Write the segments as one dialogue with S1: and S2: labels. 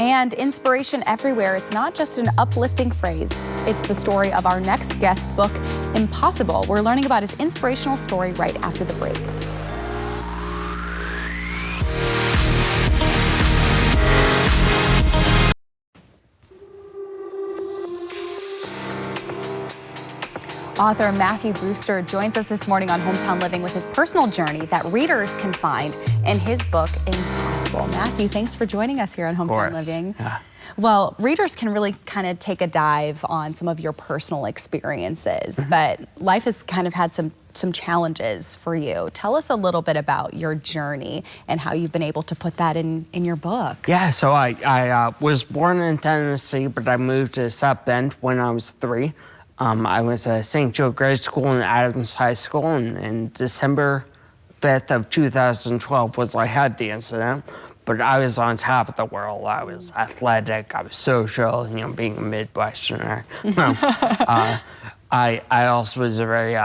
S1: And inspiration everywhere. It's not just an uplifting phrase. It's the story of our next guest book, Impossible. We're learning about his inspirational story right after the break. Author Matthew Brewster joins us this morning on Hometown Living with his personal journey that readers can find in his book, Impossible. Matthew, thanks for joining us here on Hometown Living.
S2: Yeah.
S1: Well, readers can really kind of take a dive on some of your personal experiences, but life has kind of had some challenges for you. Tell us a little bit about your journey and how you've been able to put that in your book.
S2: Yeah, so I was born in Tennessee, but I moved to South Bend when I was 3. I was at St. Joe Grade School and Adams High School, and December 5th of 2012 was I had the incident, but I was on top of the world. I was athletic, I was social, you know, being a Midwesterner. I also was very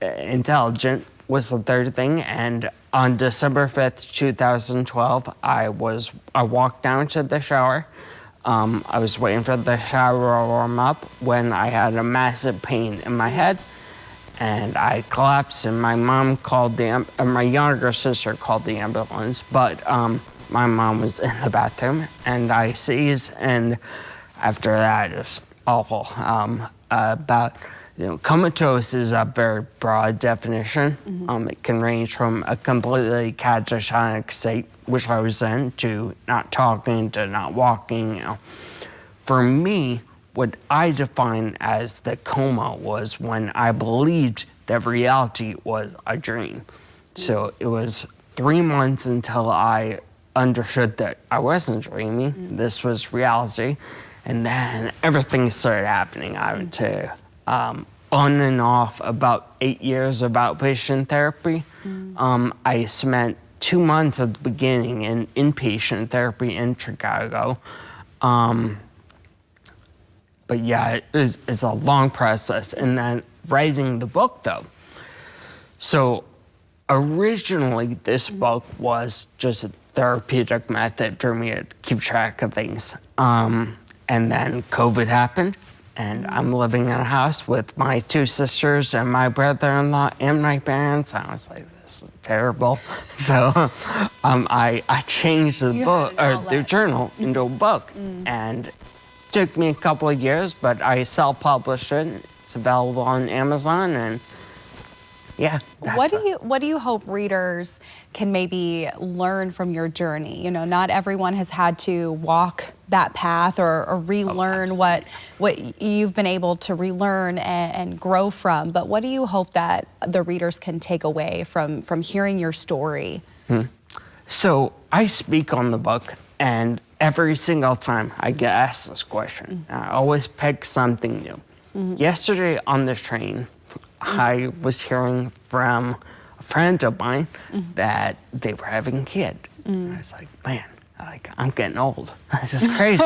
S2: intelligent was the third thing, and on December 5th, 2012, I walked down to the shower. I was waiting for the shower to warm up when I had a massive pain in my head, and I collapsed. And my mom called my younger sister called the ambulance, but my mom was in the bathroom, and I seized. And after that, it was awful. Comatose is a very broad definition. It can range from a completely catatonic state, which I was in, to not talking, to not walking. For me, what I define as the coma was when I believed that reality was a dream. So it was 3 months until I understood that I wasn't dreaming. This was reality. And then everything started happening. I went to on and off about 8 years of outpatient therapy. I spent 2 months at the beginning in inpatient therapy in Chicago. But yeah, it's a long process. And then writing the book, though. So originally, this book was just a therapeutic method for me to keep track of things. And then COVID happened. And I'm living in a house with my 2 sisters and my brother-in-law and my parents. I was like, this is terrible. So I changed the book, or the journal, into a book. And it took me a couple of years, but I self-published it. It's available on Amazon, and yeah.
S1: What do you hope readers can maybe learn from your journey? You know, not everyone has had to walk that path or relearn what you've been able to relearn and grow from. But what do you hope that the readers can take away from hearing your story?
S2: So I speak on the book, and every single time I get asked this question, I always pick something new. Yesterday on the train, I was hearing from a friend of mine that they were having a kid. I was like, man, I'm getting old. This is crazy.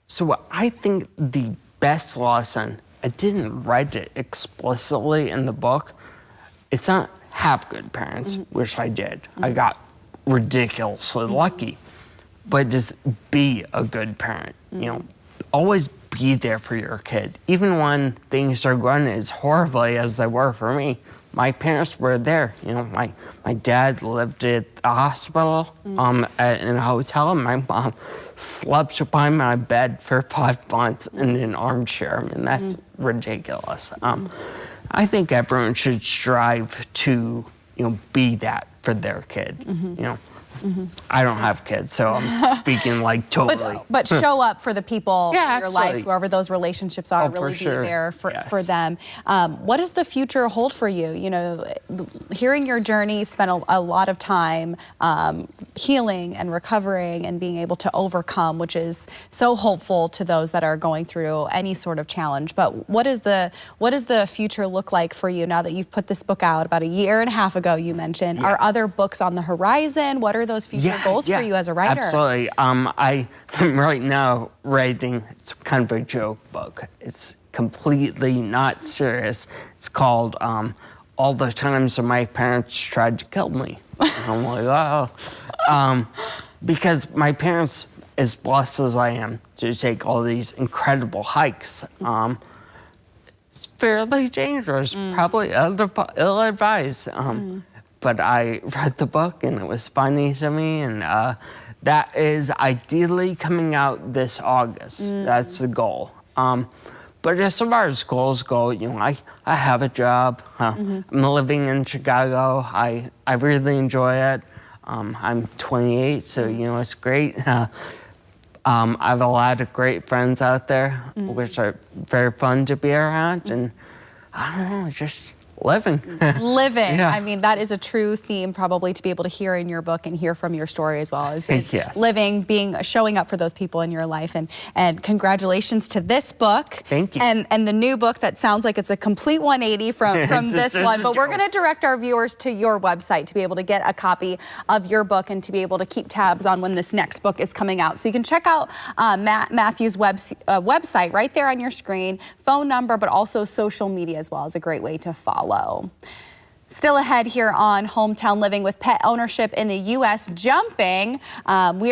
S2: So I think the best lesson, I didn't write it explicitly in the book. It's not have good parents, which I did. I got ridiculously lucky. But just be a good parent. You know, always be there for your kid. Even when things are going as horribly as they were for me, my parents were there. You know, my dad lived at the hospital, in a hotel, and my mom slept by my bed for 5 months in an armchair. I mean, that's ridiculous. I think everyone should strive to, you know, be that for their kid. You know. I don't have kids, so I'm speaking like totally.
S1: But show up for the people in your
S2: absolutely.
S1: life, whoever those relationships are, really be there for them. What does the future hold for you? You know, hearing your journey, spent a lot of time healing and recovering and being able to overcome, which is so hopeful to those that are going through any sort of challenge. But what does the future look like for you now that you've put this book out about 1.5 years ago, you mentioned? Are other books on the horizon? What are those future goals for you as a writer?
S2: Absolutely. I'm right now writing, it's kind of a joke book. It's completely not serious. It's called All the Times That My Parents Tried to Kill Me. I'm like, oh. because my parents, as blessed as I am to take all these incredible hikes, it's fairly dangerous, probably ill-advised. But I read the book and it was funny to me, and that is ideally coming out this August. That's the goal. But as far as goals go, you know, I have a job. I'm living in Chicago. I really enjoy it. I'm 28, so you know it's great. I have a lot of great friends out there, which are very fun to be around, and I don't know, just living.
S1: Living.
S2: Yeah.
S1: I mean, that is a true theme probably to be able to hear in your book and hear from your story as well. Is
S2: Yes.
S1: living, showing up for those people in your life. And congratulations to this book.
S2: Thank you.
S1: And the new book that sounds like it's a complete 180 from this one. But we're going to direct our viewers to your website to be able to get a copy of your book and to be able to keep tabs on when this next book is coming out. So you can check out Matthew's website right there on your screen, phone number, but also social media as well is a great way to follow. Still ahead here on Hometown Living with pet ownership in the U.S. jumping. We